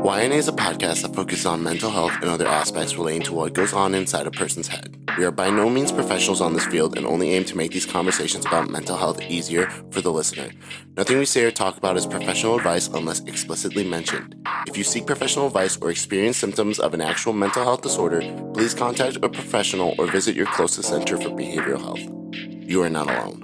YNA is a podcast that focuses on mental health and other aspects relating to what goes on inside a person's head. We are by no means professionals on this field and only aim to make these conversations about mental health easier for the listener. Nothing we say or talk about is professional advice unless explicitly mentioned. If you seek professional advice or experience symptoms of an actual mental health disorder, please contact a professional or visit your closest center for behavioral health. You are not alone.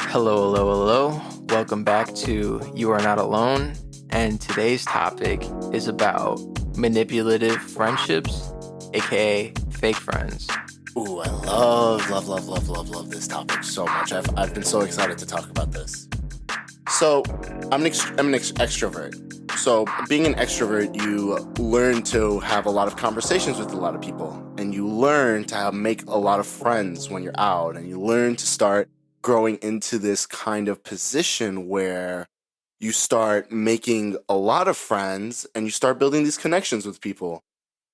Hello. Welcome back to You Are Not Alone. And today's topic is about manipulative friendships, aka fake friends. Ooh, I love this topic so much. I've been so excited to talk about this. So, I'm an extrovert. So, being an extrovert, you learn to have a lot of conversations with a lot of people, and you learn to make a lot of friends when you're out, and you learn to start growing into this kind of position where you start making a lot of friends and you start building these connections with people.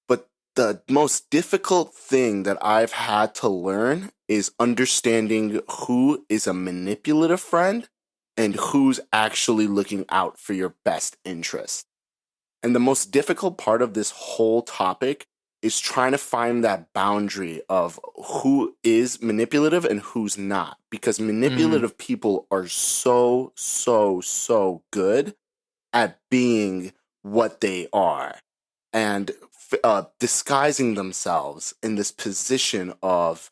But the most difficult thing that I've had to learn is understanding who is a manipulative friend and who's actually looking out for your best interest. And the most difficult part of this whole topic is trying to find that boundary of who is manipulative and who's not. Because manipulative people are so good at being what they are and disguising themselves in this position of,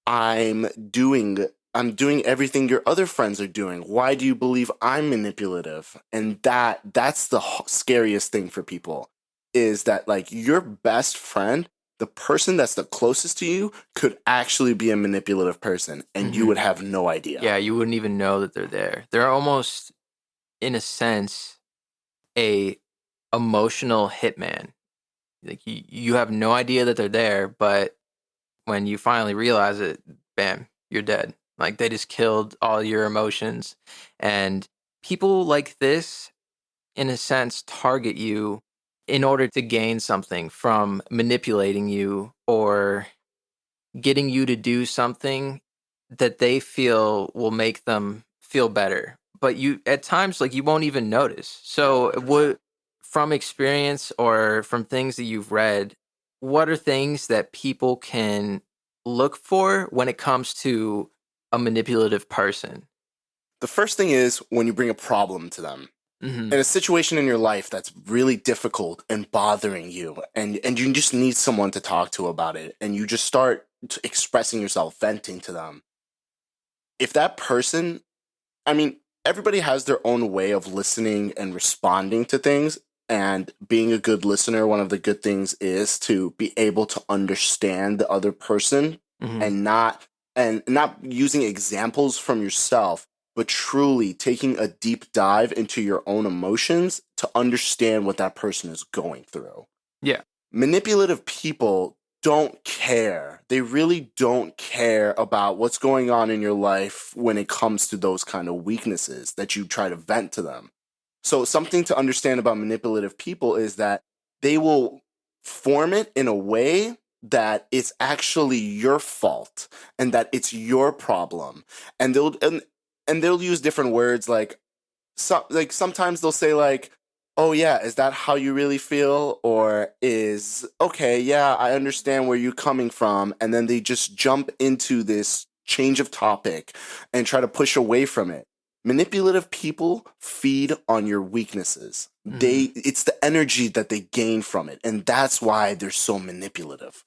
I'm doing everything your other friends are doing. Why do you believe I'm manipulative? And that's the scariest thing for people. Is that like your best friend, the person that's the closest to you, could actually be a manipulative person and you would have no idea. Yeah, you wouldn't even know that they're there. They're almost, in a sense, a emotional hitman. Like you have no idea that they're there, but when you finally realize it, bam, you're dead. Like they just killed all your emotions. And people like this, in a sense, target you in order to gain something from manipulating you or getting you to do something that they feel will make them feel better. But you, at times, like you won't even notice. So from experience or from things that you've read, what are things that people can look for when it comes to a manipulative person? The first thing is when you bring a problem to them. Mm-hmm. In a situation in your life that's really difficult and bothering you, and you just need someone to talk to about it, and you just start expressing yourself, venting to them. If that person, everybody has their own way of listening and responding to things, and being a good listener, one of the good things is to be able to understand the other person and not using examples from yourself, but truly taking a deep dive into your own emotions to understand what that person is going through. Yeah. Manipulative people don't care. They really don't care about what's going on in your life when it comes to those kind of weaknesses that you try to vent to them. So something to understand about manipulative people is that they will form it in a way that it's actually your fault and that it's your problem. And they'll use different words like sometimes they'll say like, oh yeah, is that how you really feel? Or okay, yeah, I understand where you're coming from. And then they just jump into this change of topic and try to push away from it. Manipulative people feed on your weaknesses. It's the energy that they gain from it. And that's why they're so manipulative.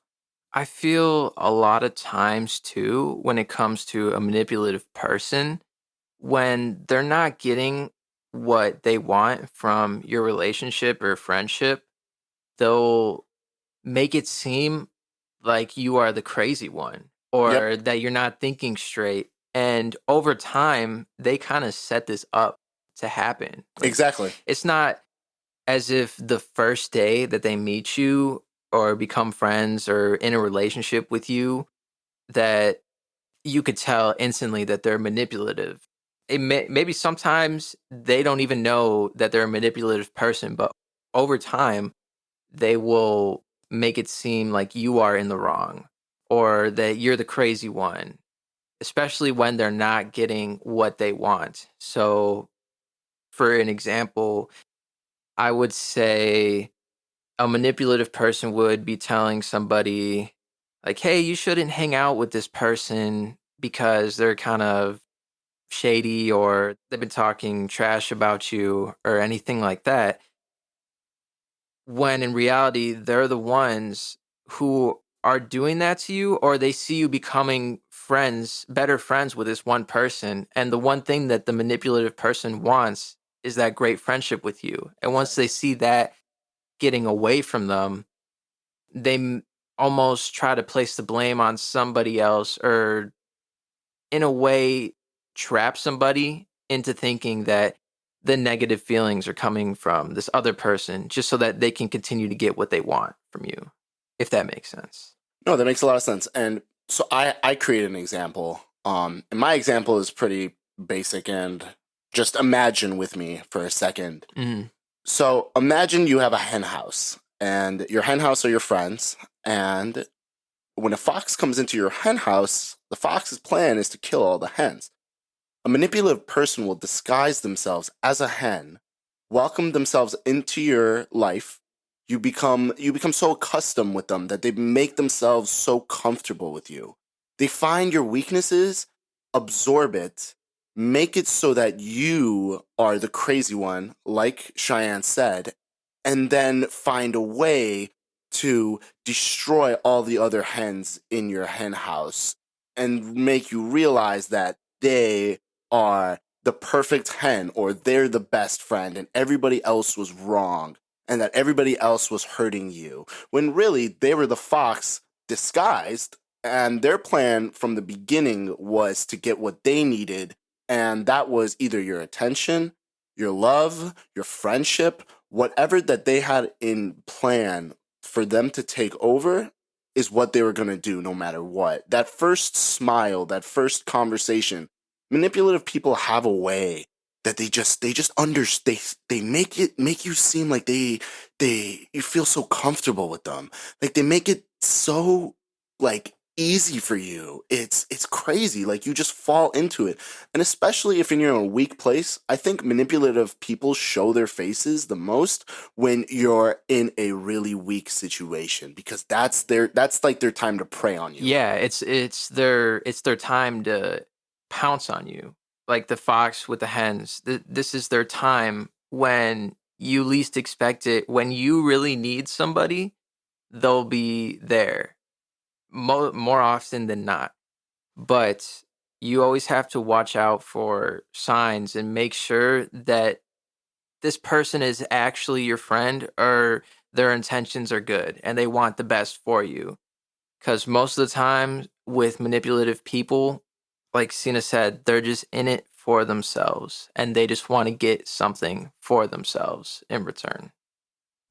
I feel a lot of times too, when it comes to a manipulative person, when they're not getting what they want from your relationship or friendship, they'll make it seem like you are the crazy one or that you're not thinking straight. And over time, they kind of set this up to happen. Like, exactly. It's not as if the first day that they meet you or become friends or in a relationship with you that you could tell instantly that they're manipulative. Maybe sometimes they don't even know that they're a manipulative person, but over time, they will make it seem like you are in the wrong or that you're the crazy one, especially when they're not getting what they want. So, for an example, I would say a manipulative person would be telling somebody like, hey, you shouldn't hang out with this person because they're kind of shady or they've been talking trash about you or anything like that. When in reality, they're the ones who are doing that to you, or they see you becoming friends, better friends with this one person. And the one thing that the manipulative person wants is that great friendship with you. And once they see that getting away from them, they almost try to place the blame on somebody else, or in a way trap somebody into thinking that the negative feelings are coming from this other person just so that they can continue to get what they want from you, if that makes sense. No, that makes a lot of sense. And so I created an example. And my example is pretty basic, and just imagine with me for a second. Mhm. So imagine you have a hen house, and your hen house are your friends. And when a fox comes into your hen house, the fox's plan is to kill all the hens. A manipulative person will disguise themselves as a hen, welcome themselves into your life. You become so accustomed with them that they make themselves so comfortable with you. They find your weaknesses, absorb it, make it so that you are the crazy one, like Cheyenne said, and then find a way to destroy all the other hens in your hen house and make you realize that they are the perfect hen, or they're the best friend and everybody else was wrong, and that everybody else was hurting you, when really they were the fox disguised, and their plan from the beginning was to get what they needed, and that was either your attention, your love, your friendship, whatever that they had in plan for them to take over is what they were going to do no matter what. That first smile, that first conversation, manipulative people have a way that they just understand. They make you seem like they you feel so comfortable with them. Like they make it so like easy for you. It's crazy. Like you just fall into it. And especially if you're in a weak place, I think manipulative people show their faces the most when you're in a really weak situation, because that's like their time to prey on you. Yeah, it's their time to pounce on you. Like the fox with the hens. This is their time when you least expect it. When you really need somebody, they'll be there more often than not. But you always have to watch out for signs and make sure that this person is actually your friend, or their intentions are good and they want the best for you. Because most of the time with manipulative people, like Sina said, they're just in it for themselves and they just want to get something for themselves in return.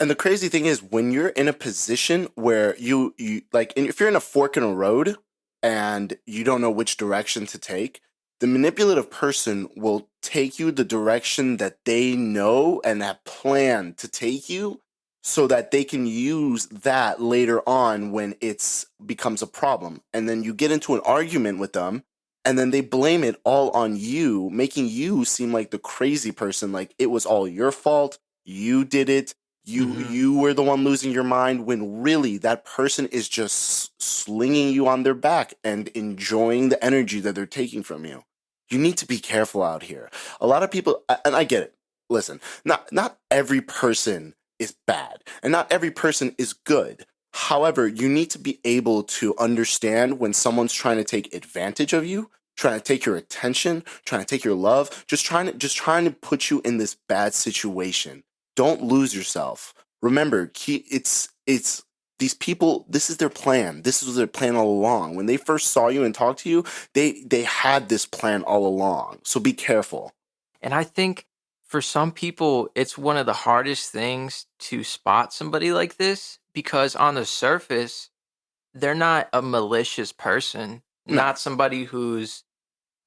And the crazy thing is, when you're in a position where you like, if you're in a fork in a road and you don't know which direction to take, the manipulative person will take you the direction that they know and have planned to take you, so that they can use that later on when it's becomes a problem. And then you get into an argument with them, and then they blame it all on you, making you seem like the crazy person, like it was all your fault. You did it, you were the one losing your mind, when really that person is just slinging you on their back and enjoying the energy that they're taking from you. You need to be careful out here. A lot of people, and I get it. Listen, not every person is bad and not every person is good. However, you need to be able to understand when someone's trying to take advantage of you, trying to take your attention, trying to take your love, just trying to put you in this bad situation. Don't lose yourself. Remember, it's these people. This is their plan. This was their plan all along. When they first saw you and talked to you, they had this plan all along. So be careful. And I think for some people, it's one of the hardest things to spot somebody like this because on the surface, they're not a malicious person, No. not somebody who's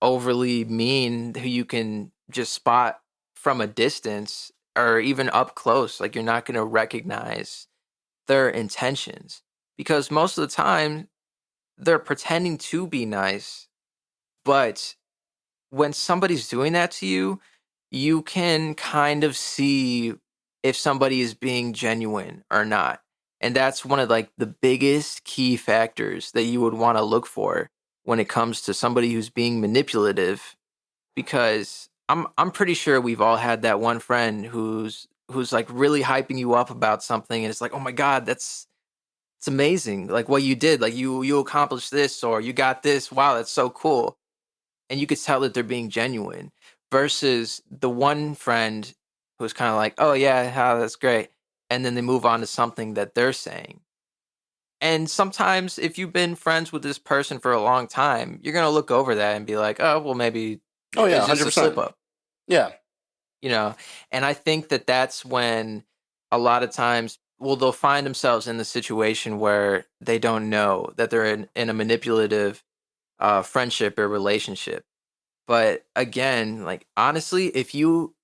overly mean who you can just spot from a distance or even up close. Like you're not going to recognize their intentions because most of the time they're pretending to be nice. But when somebody's doing that to you, you can kind of see if somebody is being genuine or not. And that's one of like the biggest key factors that you would want to look for when it comes to somebody who's being manipulative, because I'm pretty sure we've all had that one friend who's like really hyping you up about something and it's like, "Oh my god, it's amazing. Like what you did, like you accomplished this or you got this. Wow, that's so cool." And you could tell that they're being genuine versus the one friend who's kind of like, "Oh yeah, that's great." And then they move on to something that they're saying. And sometimes if you've been friends with this person for a long time, you're going to look over that and be like, "Oh, well maybe Oh yeah, it's just a slip 100%. up." Yeah. You know? And I think that that's when a lot of times, well, they'll find themselves in the situation where they don't know that they're in a manipulative friendship or relationship. But again, like honestly, if you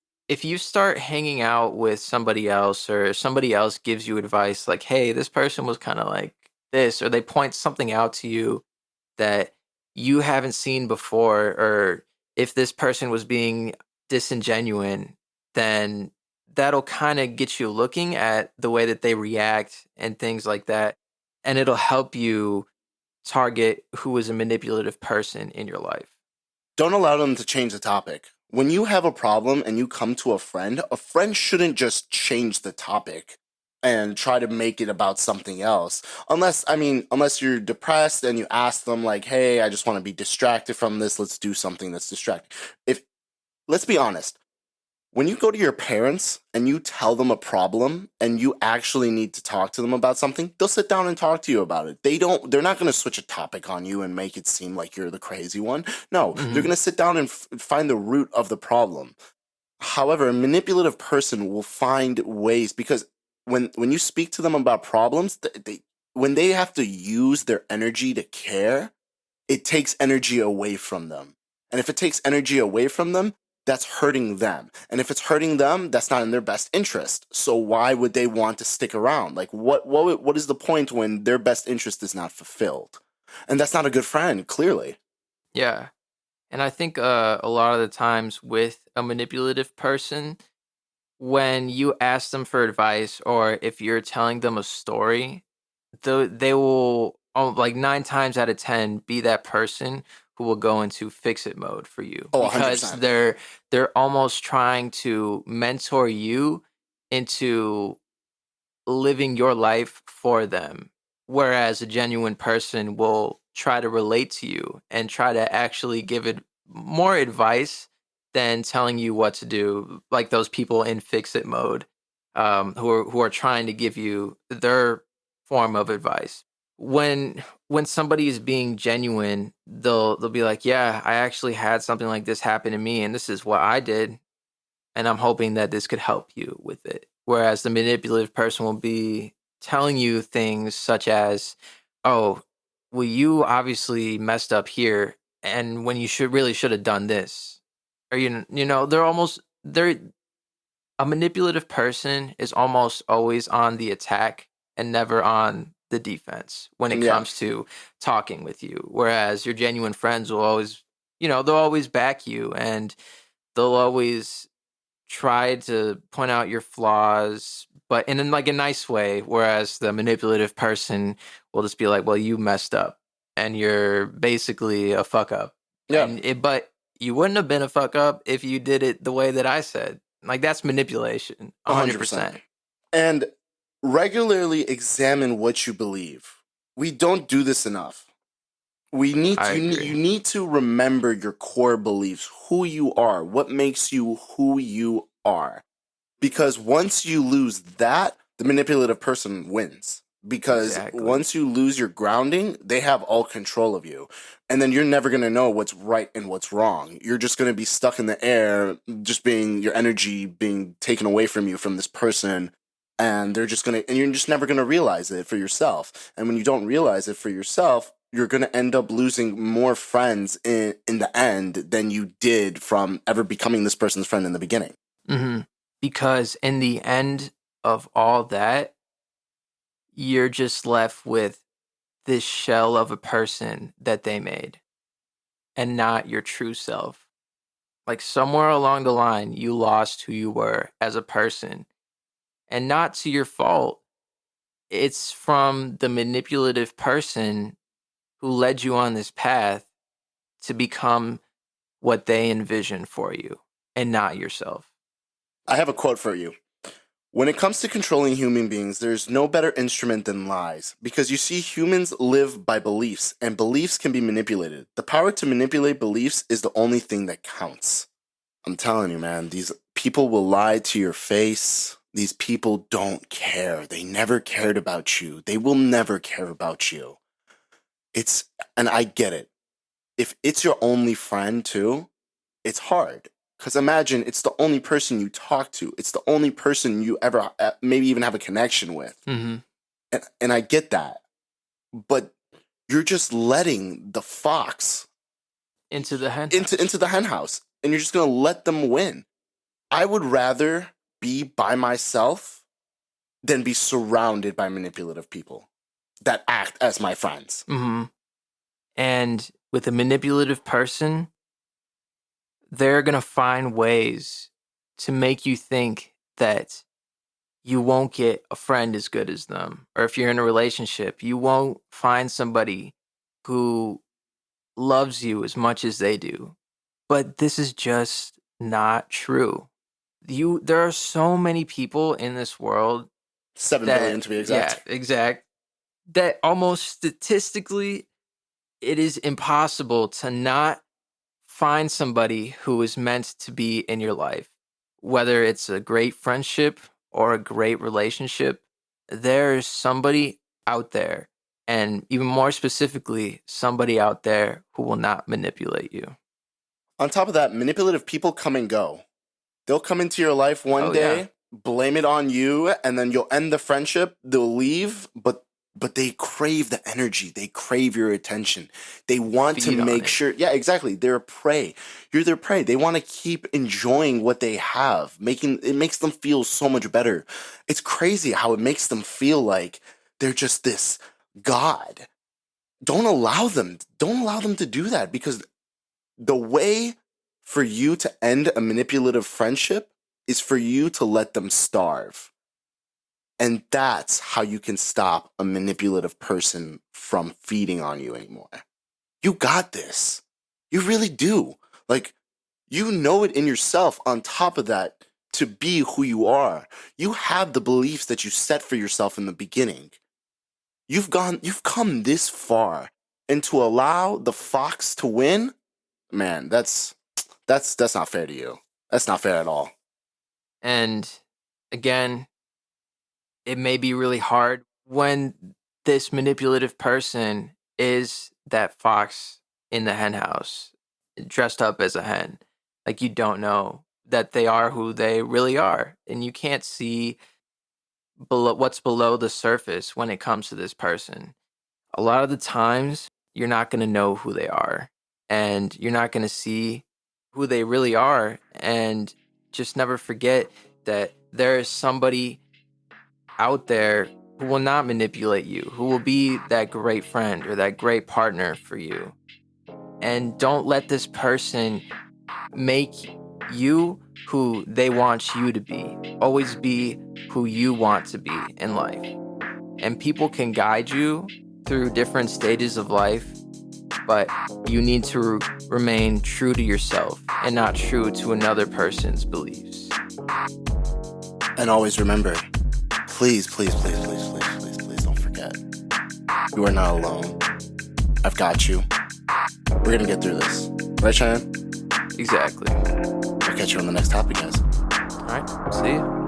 start hanging out with somebody else or somebody else gives you advice like, "Hey, this person was kind of like this," or they point something out to you that you haven't seen before, or if this person was being disingenuine, then that'll kind of get you looking at the way that they react and things like that. And it'll help you target who is a manipulative person in your life. Don't allow them to change the topic. When you have a problem and you come to a friend shouldn't just change the topic and try to make it about something else. Unless you're depressed and you ask them like, "Hey, I just want to be distracted from this. Let's do something that's distracting." If Let's be honest, when you go to your parents and you tell them a problem and you actually need to talk to them about something, they'll sit down and talk to you about it. They're not going to switch a topic on you and make it seem like you're the crazy one. No, they're Hmm. going to sit down and find the root of the problem. However, a manipulative person will find ways, because when you speak to them about problems, when they have to use their energy to care, it takes energy away from them. And if it takes energy away from them, that's hurting them. And if it's hurting them, that's not in their best interest. So why would they want to stick around? Like what is the point when their best interest is not fulfilled? And that's not a good friend, clearly. Yeah. And I think a lot of the times with a manipulative person, when you ask them for advice or if you're telling them a story, they will, like 9 times out of 10, be that person who will go into fix it mode for you Oh, because 100%. they're almost trying to mentor you into living your life for them. Whereas a genuine person will try to relate to you and try to actually give it more advice than telling you what to do, like those people in fix it mode, who are trying to give you their form of advice. When somebody is being genuine, they'll be like, "Yeah, I actually had something like this happen to me, and this is what I did, and I'm hoping that this could help you with it." Whereas the manipulative person will be telling you things such as, "Oh, well, you obviously messed up here, and when you should have done this." Or they're a manipulative person is almost always on the attack and never on the defense when it Yeah, comes to talking with you. Whereas your genuine friends will always, they'll always back you and they'll always try to point out your flaws, but in like a nice way. Whereas the manipulative person will just be like, "Well, you messed up, and you're basically a fuck up." yeah, But you wouldn't have been a fuck up if you did it the way that I said. Like that's manipulation, 100%. 100%. And regularly examine what you believe. We don't do this enough. I You agree. need to remember your core beliefs, who you are, what makes you who you are. Because once you lose that, the manipulative person wins. Because Exactly. once you lose your grounding, they have all control of you. And then you're never going to know what's right and what's wrong. You're just going to be stuck in the air, just being your energy being taken away from you from this person. And and you're just never going to realize it for yourself. And when you don't realize it for yourself, you're going to end up losing more friends in the end than you did from ever becoming this person's friend in the beginning. Hmm. Because in the end of all that, you're just left with this shell of a person that they made and not your true self. Like somewhere along the line, you lost who you were as a person and not to your fault. It's from the manipulative person who led you on this path to become what they envision for you and not yourself. I have a quote for you. When it comes to controlling human beings, there's no better instrument than lies, because you see, humans live by beliefs, and beliefs can be manipulated. The power to manipulate beliefs is the only thing that counts. I'm telling you, man, these people will lie to your face. These people don't care. They never cared about you. They will never care about you. And I get it. If it's your only friend too, it's hard. Because imagine it's the only person you talk to. It's the only person you ever maybe even have a connection with. Mm-hmm. And I get that. But you're just letting the fox into the hen into the hen house. And you're just going to let them win. I would rather be by myself than be surrounded by manipulative people that act as my friends. Mm-hmm. And with a manipulative person, they're going to find ways to make you think that you won't get a friend as good as them. Or if you're in a relationship, you won't find somebody who loves you as much as they do. But this is just not true. There are so many people in this world. 7 billion to be exact. Yeah, exact. That almost statistically, it is impossible to not find somebody who is meant to be in your life. Whether it's a great friendship or a great relationship, there's somebody out there, and even more specifically, somebody out there who will not manipulate you. On top of that, manipulative people come and go. They'll come into your life one day, blame it on you, and then you'll end the friendship. They'll leave, but they crave the energy. They crave your attention. They want to make sure. Yeah, exactly. They're a prey. You're their prey. They want to keep enjoying what they have. It makes them feel so much better. It's crazy how it makes them feel like they're just this god. Don't allow them to do that, because the way for you to end a manipulative friendship is for you to let them starve. And that's how you can stop a manipulative person from feeding on you anymore. You got this. You really do. Like, you know it in yourself. On top of that, to be who you are. You have the beliefs that you set for yourself in the beginning. You've come this far. And to allow the fox to win, man, that's not fair to you. That's not fair at all. And again, it may be really hard when this manipulative person is that fox in the hen house, dressed up as a hen. Like, you don't know that they are who they really are. And you can't see what's below the surface when it comes to this person. A lot of the times, you're not going to know who they are. And you're not going to see who they really are. And just never forget that there is somebody out there who will not manipulate you, who will be that great friend or that great partner for you. And don't let this person make you who they want you to be. Always be who you want to be in life. And people can guide you through different stages of life, but you need to remain true to yourself and not true to another person's beliefs. And always remember, please don't forget. You are not alone. I've got you. We're gonna get through this. Right, Cheyenne? Exactly. I'll catch you on the next topic, guys. All right. See ya.